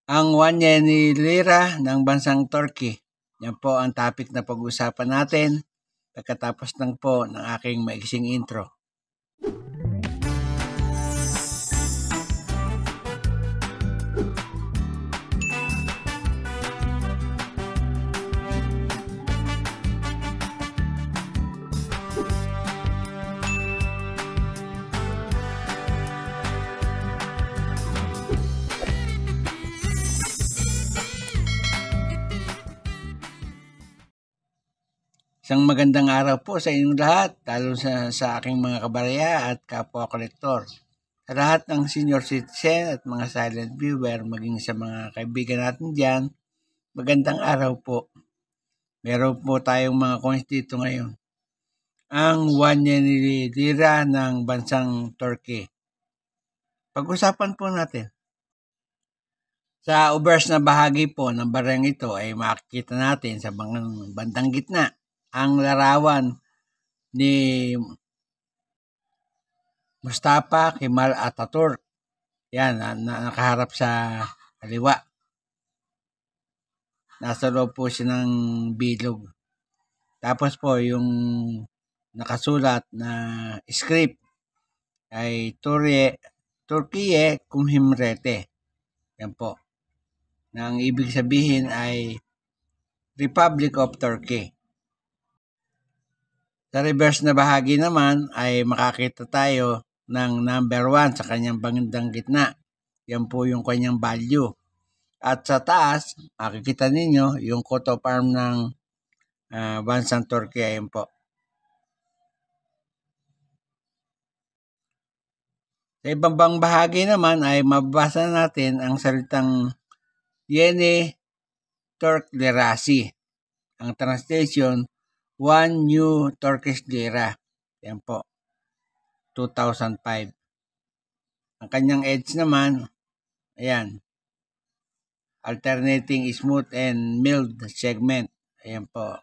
Ang 1 yen lira ng bansang Turkey. Yan po ang topic na pag-usapan natin pagkatapos lang po ng aking maiksing intro. Isang magandang araw po sa inyong lahat, lalo sa aking mga kabarya at kapwa kolektor. Sa lahat ng senior citizen at mga silent viewer, maging sa mga kaibigan natin dyan, magandang araw po. Meron po tayong mga coins dito ngayon. Ang 1 yen lira ng bansang Turkey. Pag-usapan po natin. Sa obverse na bahagi po ng barang ito ay makikita natin sa bandang gitna ang larawan ni Mustafa Kemal Atatürk. Yan, nakaharap sa kaliwa. Nasa loob po siya ng bilog. Tapos po yung nakasulat na script ay Türkiye Cumhuriyeti. Yan po. Na ang ibig sabihin ay Republic of Turkey. Sa reverse na bahagi naman ay makakita tayo ng number 1 sa kanyang bandang gitna. Yan po yung kanyang value. At sa taas, makikita ninyo yung coat of arms ng bansang Turkey. Ayan po. Sa ibang bahagi naman ay mababasa natin ang salitang Yeni Turk Lirasi. Ang translation, 1 new Turkish lira. Yan po. 2005. Ang kanyang edge naman, ayan. Alternating smooth and mild segment. Ayan po.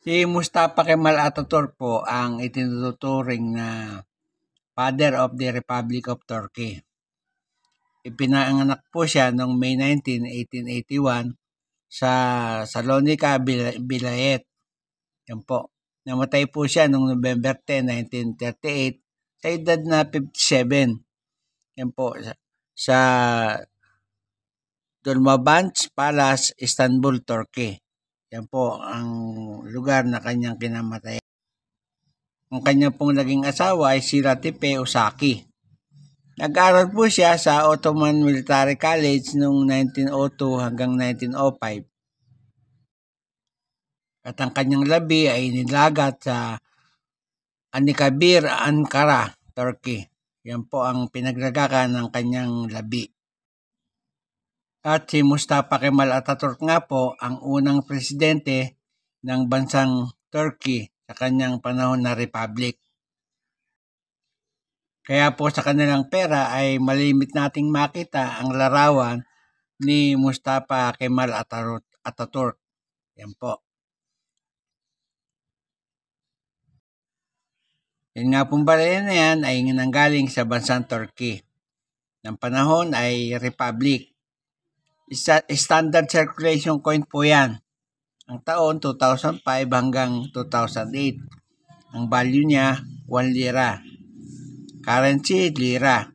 Si Mustafa Kemal Atatürk po ang itinuturing na Father of the Republic of Turkey. Ipinanganak po siya noong May 19, 1881 sa Salonika, Vilayet. Yan po. Namatay po siya noong November 10, 1938 sa edad na 57. Yan po. Sa Dolmabahce Palace, Istanbul, Turkey. Yan po ang lugar na kanyang kinamatayan. Ang kanyang pong naging asawa ay si Ratipe Osaki. Nag-aral po siya sa Ottoman Military College noong 1902 hanggang 1905. At ang kanyang labi ay nilagat sa Anikabir, Ankara, Turkey. Yan po ang pinaglagakan ng kanyang labi. At si Mustafa Kemal Atatürk nga po ang unang presidente ng bansang Turkey sa kanyang panahon na republic. Kaya po sa kanilang pera ay malimit nating makita ang larawan ni Mustafa Kemal Atatürk. Yan po. Yan nga pong barya na yan ay nanggaling sa bansang Turkey. Ng panahon ay republic. Standard circulation coin po yan. Ang taon 2005 hanggang 2008. Ang value niya 1 lira. Currency lira.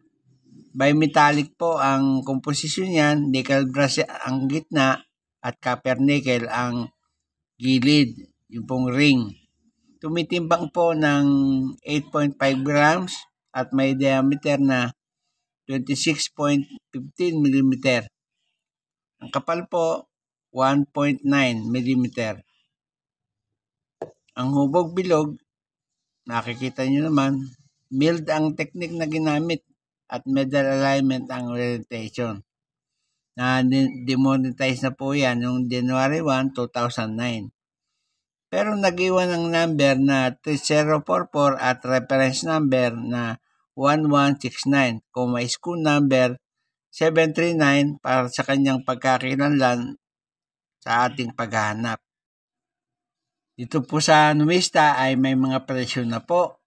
Bimetallic po ang komposisyon niyan, nickel brass ang gitna at copper nickel ang gilid, yung pong ring. Tumitimbang po ng 8.5 grams at may diameter na 26.15 mm. Ang kapal po 1.9 mm. Ang hubog bilog, nakikita nyo naman, mild ang technique na ginamit at medal alignment ang orientation. Na-demonetize na po yan noong January 1, 2009. Pero nag-iwan ng number na 3044 at reference number na 1169, school number 739 para sa kanyang pagkakilanlan sa ating paghahanap. Dito po sa numista ay may mga presyo na po.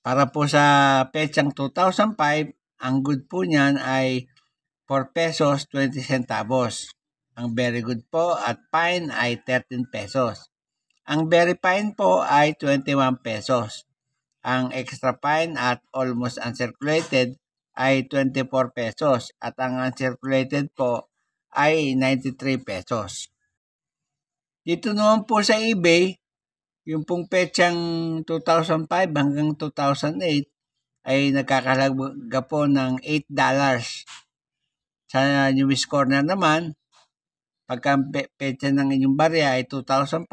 Para po sa petsang 2005, ang good po niyan ay 4 pesos 20 centavos. Ang very good po at fine ay 13 pesos. Ang very fine po ay 21 pesos. Ang extra fine at almost uncirculated ay 24 pesos at ang uncirculated po ay 93 pesos. Dito naman po sa eBay, yung pong petsang 2005 hanggang 2008 ay nagkakalaga po ng $8. Sa US corner naman, pagka petsa ng inyong barya ay 2005,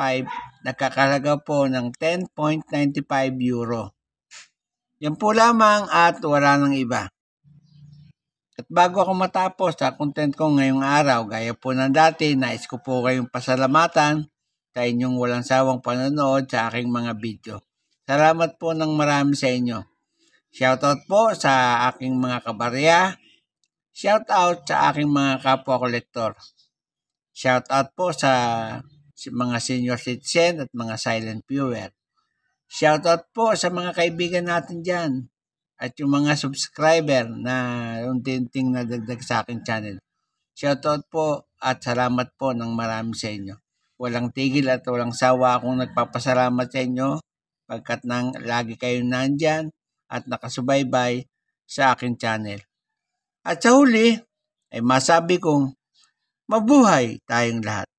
nagkakalaga po ng 10.95 euro. Yan po lamang at wala nang iba. At bago ako matapos sa content ko ngayong araw, gaya po ng dati, nais ko po kayong pasalamatan sa inyong walang sawang panonood sa aking mga video. Salamat po ng marami sa inyo. Shoutout po sa aking mga kabarya. Shoutout sa aking mga kapwa kolektor. Shoutout po sa mga senior citizen at mga silent viewer. Shoutout po sa mga kaibigan natin dyan at yung mga subscriber na unti-unting nadagdag sa aking channel. Shoutout po at salamat po ng marami sa inyo. Walang tigil at walang sawa akong nagpapasalamat sa inyo pagkat lagi kayong nandyan at nakasubaybay sa aking channel. At sa huli, ay masabi kong mabuhay tayong lahat.